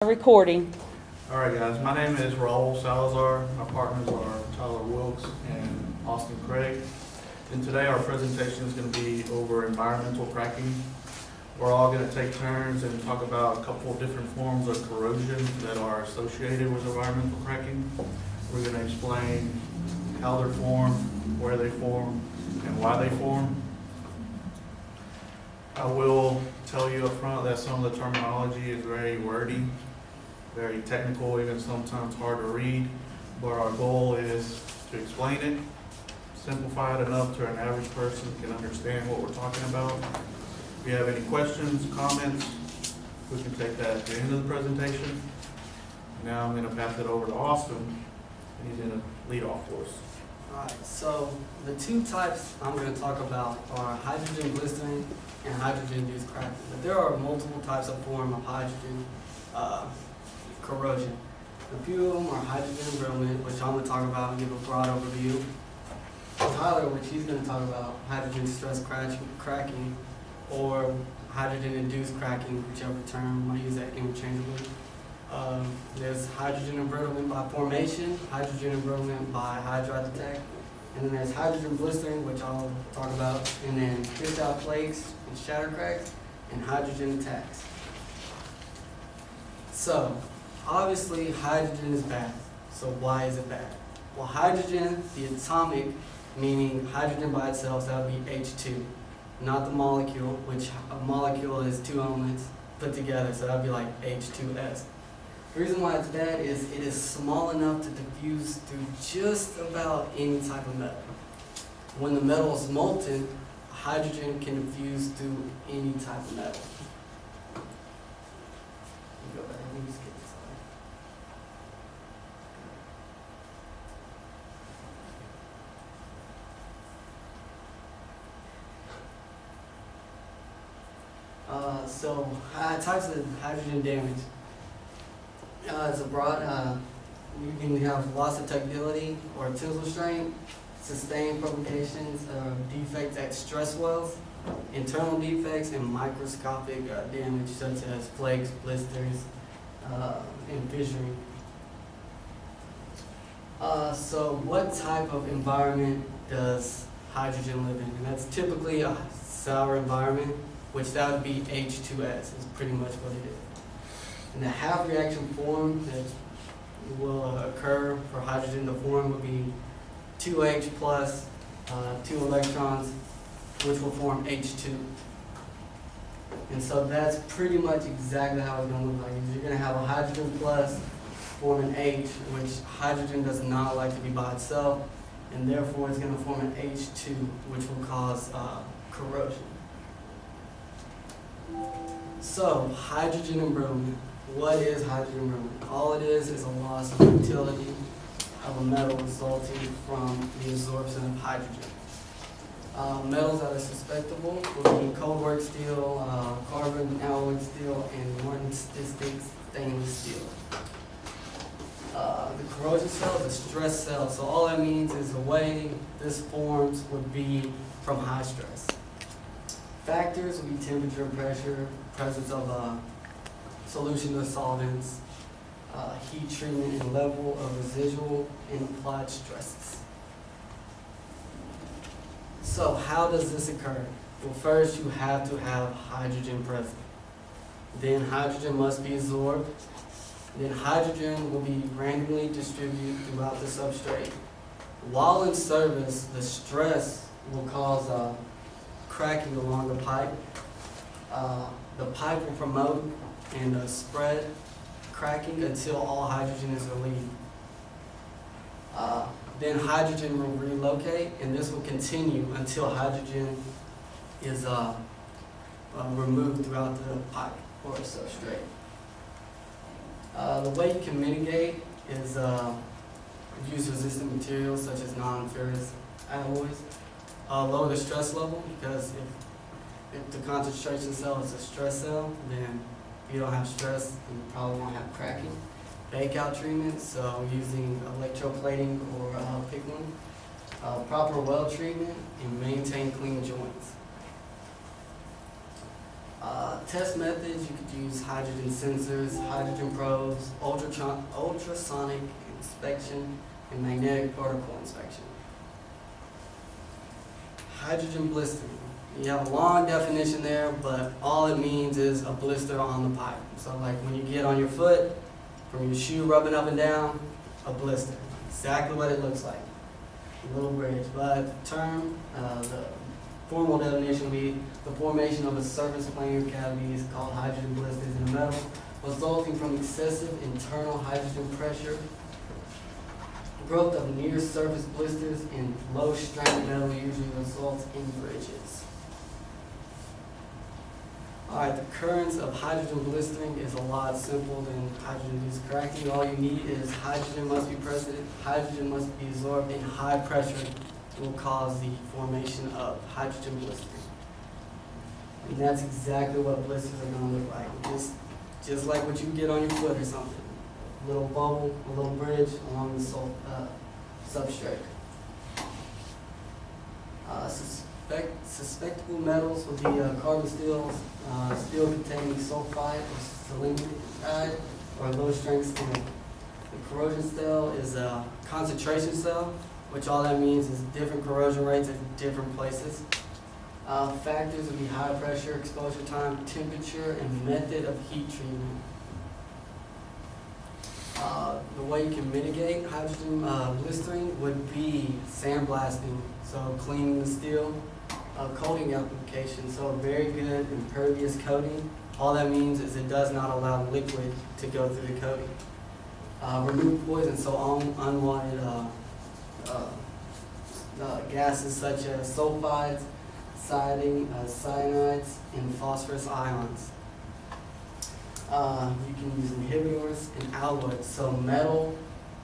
Recording. All right, guys. My name is Raul Salazar. My partners are Wilks and Austin Craig. And today our presentation is going to be over environmental cracking. We're all going to take turns and talk about a couple of different forms of corrosion that are associated with environmental cracking. We're going to explain how they're formed, where they form, and why they form. I will tell you up front that some of the terminology is very wordy, very technical, even sometimes hard to read, but our goal is to explain it, simplify it enough to an average person can understand what we're talking about. If you have any questions, comments, we can take that at the end of the presentation. Now I'm going to pass it over to Austin, and he's going to lead off for us. Alright, so the two types I'm going to talk about are hydrogen blistering and hydrogen-induced cracking. But there are multiple types of form of hydrogen corrosion. A few of them are hydrogen embrittlement, which I'm going to talk about and give a broad overview. Tyler, which he's going to talk about hydrogen stress cracking or hydrogen-induced cracking, whichever term, I use that interchangeably. There's hydrogen embrittlement by formation, hydrogen embrittlement by hydride attack, and then there's hydrogen blistering, which I'll talk about, and then crystal flakes and shatter cracks, and hydrogen attacks. So, obviously hydrogen is bad. So why is it bad? Well, hydrogen, the atomic, meaning hydrogen by itself, so that would be H2, not the molecule, which a molecule is two elements put together, so that would be like H2S. The reason why it's bad is it is small enough to diffuse through just about any type of metal. When the metal is molten, hydrogen can diffuse through any type of metal. Go back, let me just get this out. So types of hydrogen damage. It's a broad, you can have loss of ductility or tensile strain, sustained provocations of defects at stress wells, internal defects, and microscopic damage such as flakes, blisters, and fissuring. So what type of environment does hydrogen live in? And that's typically a sour environment, which that would be H2S, is pretty much what it is. And the half reaction form that will occur for hydrogen to form would be 2H plus 2 electrons, which will form H2. And so that's pretty much exactly how it's going to look like. You're going to have a hydrogen plus form an H, which hydrogen does not like to be by itself, and therefore it's going to form an H2, which will cause corrosion. So, hydrogen embrittlement. What is hydrogen embrittlement? All it is a loss of ductility of a metal resulting from the absorption of hydrogen. Metals that are susceptible would be cold work steel, carbon alloy steel, and Morton stainless steel. The corrosion cell is a stress cell, so all that means is the way this forms would be from high stress. Factors would be temperature, pressure, presence of solution of solvents, heat treatment, and level of residual and applied stresses. So how does this occur? Well, first you have to have hydrogen present. Then hydrogen must be absorbed. Then hydrogen will be randomly distributed throughout the substrate. While in service, the stress will cause cracking along the pipe. The pipe will promote and spread cracking until all hydrogen is relieved. Then hydrogen will relocate, and this will continue until hydrogen is removed throughout the pipe or substrate. The way you can mitigate is use resistant materials such as non-ferrous alloys. Lower the stress level, because if the concentration cell is a stress cell, then if you don't have stress, then you probably won't have cracking. Bake out treatment, so using electroplating or pick one. Proper weld treatment, and maintain clean joints. Test methods, you could use hydrogen sensors, hydrogen probes, ultrasonic inspection, and magnetic particle inspection. Hydrogen blistering. You have a long definition there, but all it means is a blister on the pipe. So like when you get on your foot, from your shoe rubbing up and down, a blister. Exactly what it looks like. A little bridge. But the term, the formal definition would be the formation of a surface planar cavities called hydrogen blisters in a metal, resulting from excessive internal hydrogen pressure. Growth of near surface blisters in low strength metal usually results in bridges. Alright, the occurrence of hydrogen blistering is a lot simpler than hydrogen is cracking. All you need is hydrogen must be present, hydrogen must be absorbed, and high pressure will cause the formation of hydrogen blistering. And that's exactly what blisters are going to look like. Just like what you get on your foot or something. A little bubble, a little bridge along the substrate. Suspectable metals would be carbon steel, steel containing sulfide or selenide, or low strength steel. The corrosion cell is a concentration cell, which all that means is different corrosion rates at different places. Factors would be high pressure, exposure time, temperature, and method of heat treatment. The way you can mitigate hydrogen blistering would be sandblasting, so cleaning the steel, coating application, so a very good impervious coating. All that means is it does not allow liquid to go through the coating. Remove poison, so unwanted gases such as sulfides, cyanides, and phosphorus ions. You can use inhibitors and alloys. So metal,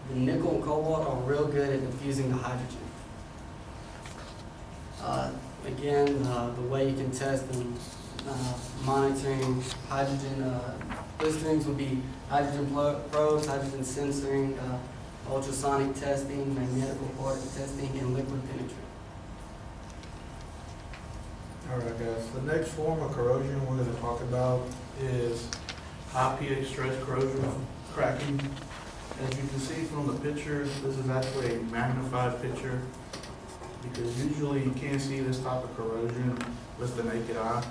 the nickel and cobalt are real good at diffusing the hydrogen. Again, the way you can test and monitoring hydrogen blisterings would be hydrogen probes, hydrogen sensoring, ultrasonic testing, magnetic particle testing, and liquid penetrating. Alright guys, the next form of corrosion we're going to talk about is high pH stress corrosion cracking. As you can see from the picture, this is actually a magnified picture because usually you can't see this type of corrosion with the naked eye.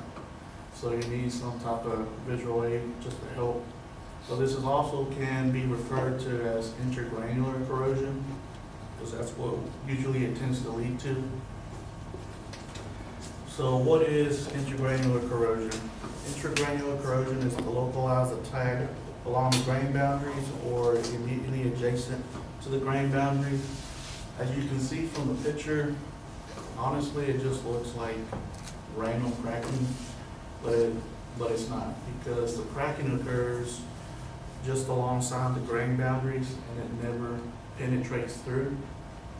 So you need some type of visual aid just to help. So this is also can be referred to as intergranular corrosion because that's what usually it tends to lead to. So what is intergranular corrosion? Intergranular corrosion is a localized attack along the grain boundaries or immediately adjacent to the grain boundaries. As you can see from the picture, honestly it just looks like random cracking, but it's not, because the cracking occurs just alongside the grain boundaries and it never penetrates through.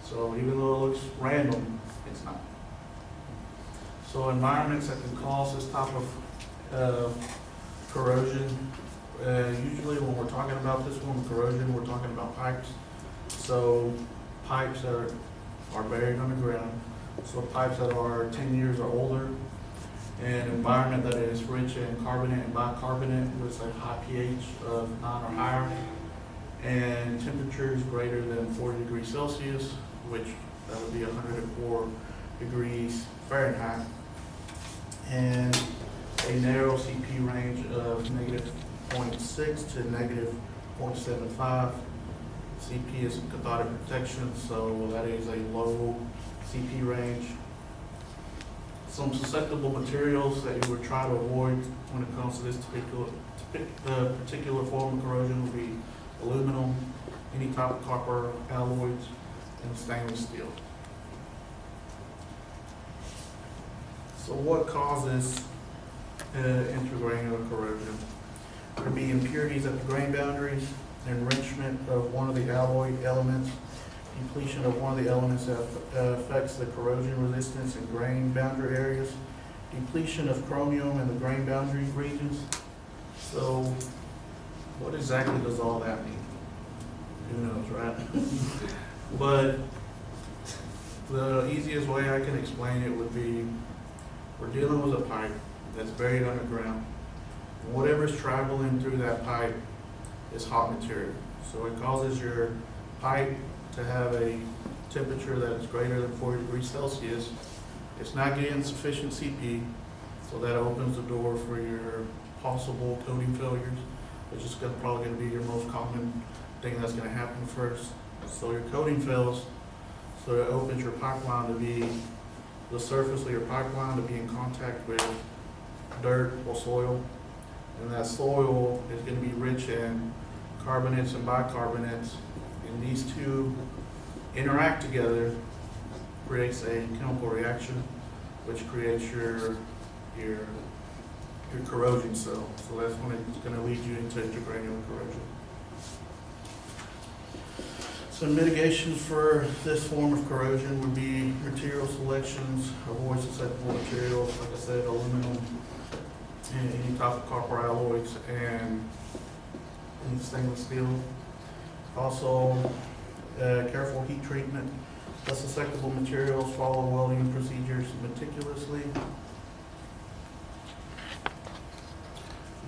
So even though it looks random, it's not. So environments that can cause this type of corrosion, usually when we're talking about this form of corrosion, we're talking about pipes. So pipes that are buried underground, so pipes that are 10 years or older, an environment that is rich in carbonate and bicarbonate with a high pH of 9 or higher, and temperatures greater than 40 degrees Celsius, which that would be 104 degrees Fahrenheit, and a narrow CP range of -0.6 to -0.75. CP is cathodic protection, so that is a low CP range. Some susceptible materials that you would try to avoid when it comes to this particular form of corrosion would be aluminum, any type of copper alloys, and stainless steel. So what causes intergranular corrosion? There would be impurities at the grain boundaries, enrichment of one of the alloy elements, depletion of one of the elements that affects the corrosion resistance in grain boundary areas, depletion of chromium in the grain boundary regions. So what exactly does all that mean? Who knows, right? But the easiest way I can explain it would be, we're dealing with a pipe. that's buried underground. And whatever's traveling through that pipe is hot material. So it causes your pipe to have a temperature that is greater than 40 degrees Celsius. It's not getting sufficient CP, so that opens the door for your possible coating failures, which is probably going to be your most common thing that's going to happen first. So your coating fails, so it opens your pipeline to be, the surface of your pipeline to be in contact with dirt or soil, and that soil is going to be rich in carbonates and bicarbonates, and these two interact together, creates a chemical reaction, which creates your corrosion cell. So that's when it's going to lead you into intergranular corrosion. So mitigations for this form of corrosion would be material selections, avoid susceptible materials, like I said, aluminum, and any type of copper alloys, and any stainless steel. Also, careful heat treatment. The susceptible materials, follow welding procedures meticulously.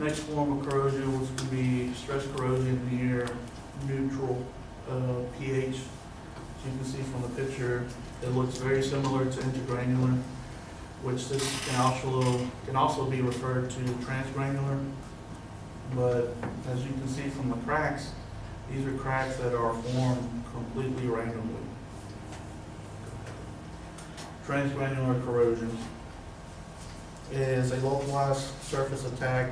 Next form of corrosion was to be stress corrosion near neutral pH. As you can see from the picture, it looks very similar to intergranular, which this can also be referred to transgranular. But as you can see from the cracks, these are cracks that are formed completely randomly. Transgranular corrosion is a localized surface attack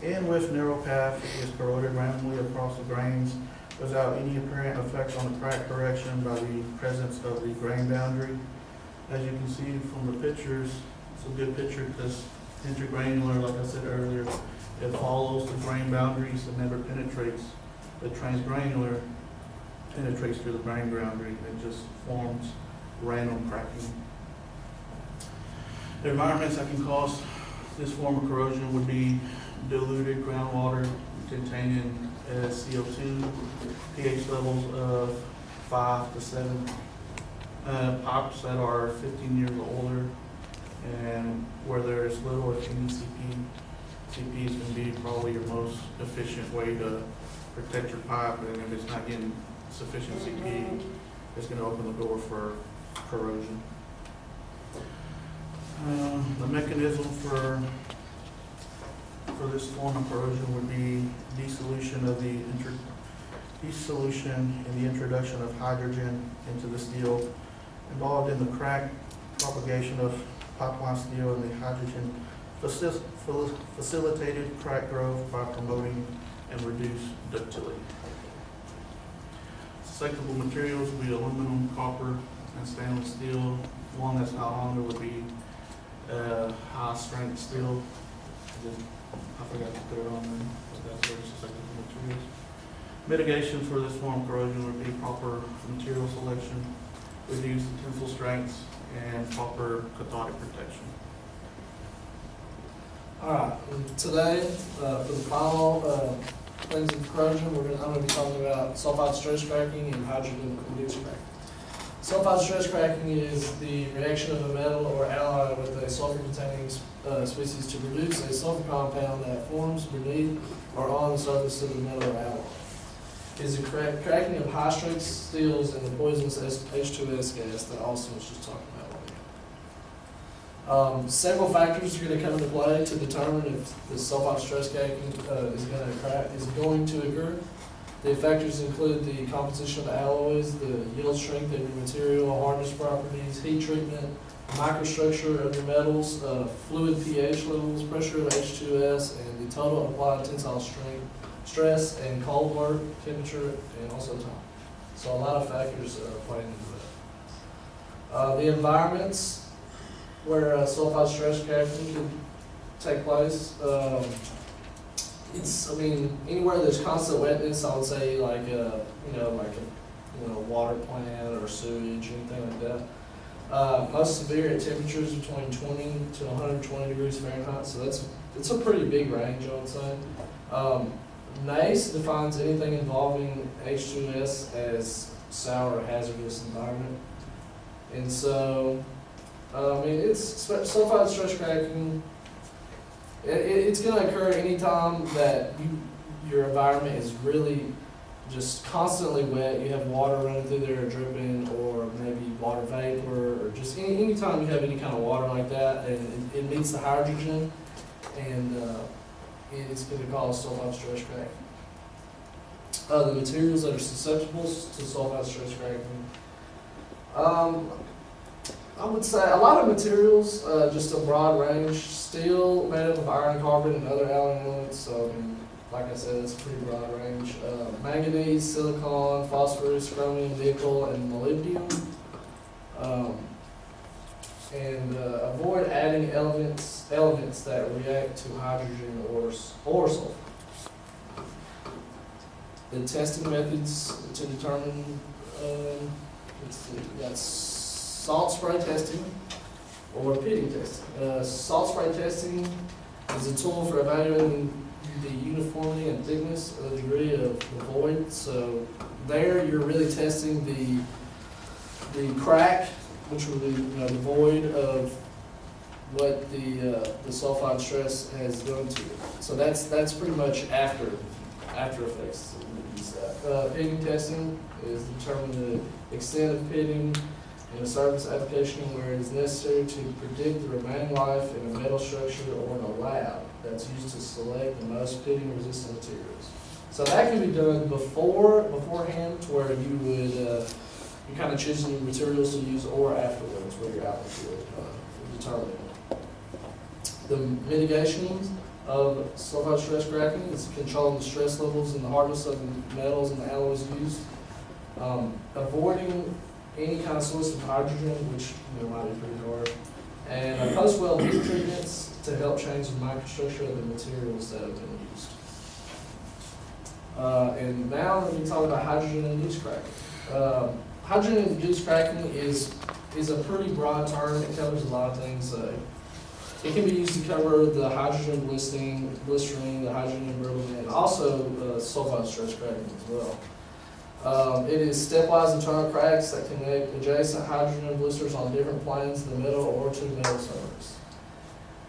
and with narrow path is corroded randomly across the grains without any apparent effect on the crack correction by the presence of the grain boundary. As you can see from the pictures, it's a good picture because intergranular, like I said earlier, it follows the grain boundaries and never penetrates. The transgranular penetrates through the grain boundary and just forms random cracking. The environments that can cause this form of corrosion would be diluted groundwater containing CO2, pH levels of 5 to 7, pipes that are 15 years or older, and where there's little if any CP. CP is going to be probably your most efficient way to protect your pipe, and if it's not getting sufficient CP, it's going to open the door for corrosion. The mechanism for this form of corrosion would be dissolution and the introduction of hydrogen into the steel. Involved in the crack propagation of pipeline steel, and the hydrogen facilitated crack growth by promoting and reduced ductility. Susceptible materials would be aluminum, copper, and stainless steel. One that's not on there would be high strength steel. I forgot to put it on there, but that's very susceptible materials. Mitigation for this form of corrosion would be proper material selection, reduce the tensile strengths, and proper cathodic protection. All right, and today, for the final things of corrosion, I'm going to be talking about sulfide stress cracking and hydrogen induced cracking. Sulfide stress cracking is the reaction of a metal or alloy with a sulfur-containing species to produce a sulfur compound that forms beneath or on the surface of the metal or alloy. It is a cracking of high-strength steels and the poisonous H2S gas that Austin was just talking about. Several factors are going to come into play to determine if the sulfide stress cracking is going to occur. The factors include the composition of the alloys, the yield strength of your material, hardness properties, heat treatment, microstructure of your metals, fluid pH levels, pressure of H2S, and the total applied tensile strength, stress, and cold work, temperature, and also time. So a lot of factors play into that. The environments where sulfide stress cracking can take place. Anywhere there's constant wetness, I would say like a water plant or sewage, anything like that. Most severe at temperatures between 20 to 120 degrees Fahrenheit, so it's a pretty big range, I would say. NACE defines anything involving H2S as sour or hazardous environment. And so, it's sulfide stress cracking It's gonna occur anytime that your environment is really just constantly wet, you have water running through there dripping, or maybe water vapor, or just anytime you have any kind of water like that, and it meets the hydrogen, and it's gonna cause sulfide stress cracking. The materials that are susceptible to sulfide stress cracking, I would say a lot of materials, just a broad range, steel made up of iron, carbon, and other alloy elements, so like I said, it's a pretty broad range. Manganese, silicon, phosphorus, chromium, nickel, and molybdenum. Avoid adding elements that react to hydrogen or sulfur. The testing methods to determine, let's see, we got salt spray testing or pitting testing. Salt spray testing is a tool for evaluating the uniformity and thickness of the degree of the void. So there you're really testing the crack, which will be the void of what the sulfide stress has done to it. So that's pretty much after effects. Pitting testing is determine the extent of pitting in a surface application where it is necessary to predict the remaining life in a metal structure or in a lab that's used to select the most pitting resistant materials. So that can be done beforehand, to where you would you're kind of choosing your materials to use, or afterwards where you're out in the field determining. The mitigations of sulfide stress cracking is controlling the stress levels and the hardness of the metals and the alloys used. Avoiding any kind of source of hydrogen, which might be pretty hard. And post-weld heat treatments to help change the microstructure of the materials that have been used. And now let me talk about hydrogen-induced cracking. Hydrogen-induced cracking is a pretty broad term. It covers a lot of things. It can be used to cover the hydrogen blistering, the hydrogen embrittlement, and also sulfide stress cracking as well. It is stepwise internal cracks that connect adjacent hydrogen blisters on different planes of the metal or to metal surface.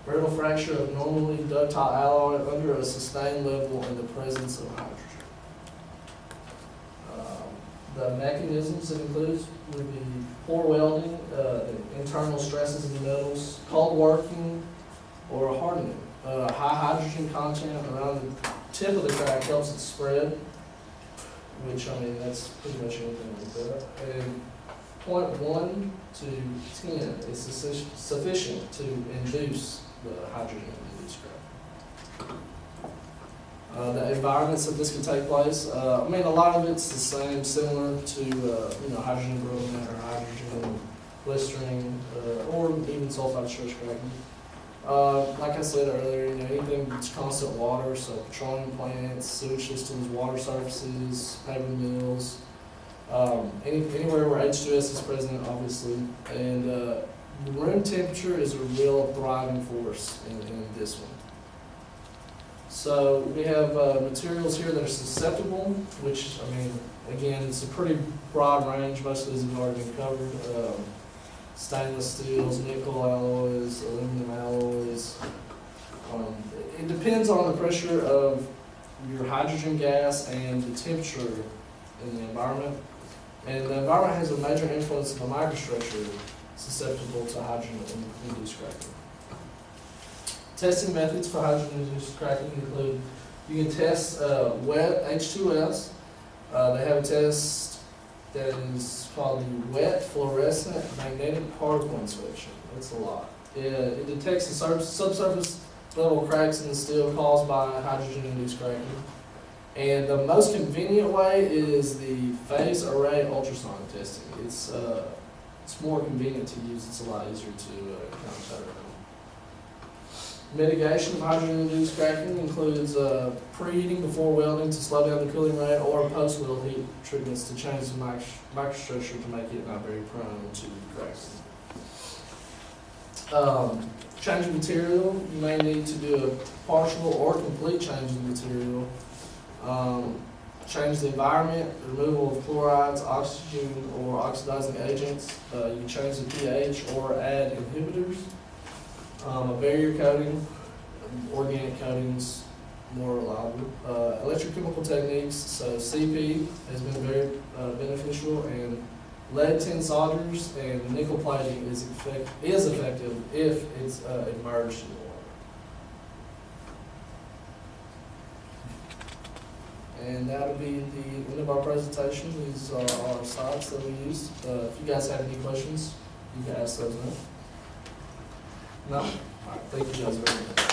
Brittle fracture of normally ductile alloy under a sustained level in the presence of hydrogen. The mechanisms it includes would be poor welding, internal stresses in the metals, cold working, or hardening. High hydrogen content around the tip of the crack helps it spread, which, that's pretty much anything like that. And 0.1 to 10 is sufficient to induce the hydrogen-induced crack. The environments that this can take place, a lot of it's the same, similar to hydrogen embrittlement or hydrogen blistering, or even sulfide stress cracking. Like I said earlier, anything that's constant water, so petroleum plants, sewage systems, water surfaces, paper mills, anywhere where H2S is present, obviously. And room temperature is a real driving force in this one. So we have materials here that are susceptible, which, again, it's a pretty broad range. Most of these have already been covered. Stainless steels, nickel alloys, aluminum alloys. It depends on the pressure of your hydrogen gas and the temperature in the environment. And the environment has a major influence on the microstructure susceptible to hydrogen-induced cracking. Testing methods for hydrogen-induced cracking include, you can test wet H2S. They have a test that is called the wet fluorescent magnetic particle inspection. That's a lot. It detects the subsurface level cracks in the steel caused by hydrogen-induced cracking. And the most convenient way is the phase array ultrasonic testing. It's more convenient to use. It's a lot easier to kind of. Mitigation of hydrogen-induced cracking includes preheating before welding to slow down the cooling rate, or post-weld heat treatments to change the microstructure to make it not very prone to cracking. Change of material, you may need to do a partial or complete change of material. Change the environment, removal of chlorides, oxygen, or oxidizing agents. You change the pH or add inhibitors. A barrier coating, organic coatings more reliable. Electrochemical techniques, so CP has been very beneficial, and lead tin solders and nickel plating is effective if it's immersed in water. And that'll be the end of our presentation. These are our sites that we use. If you guys have any questions, you can ask those now. No? All right, thank you guys very much.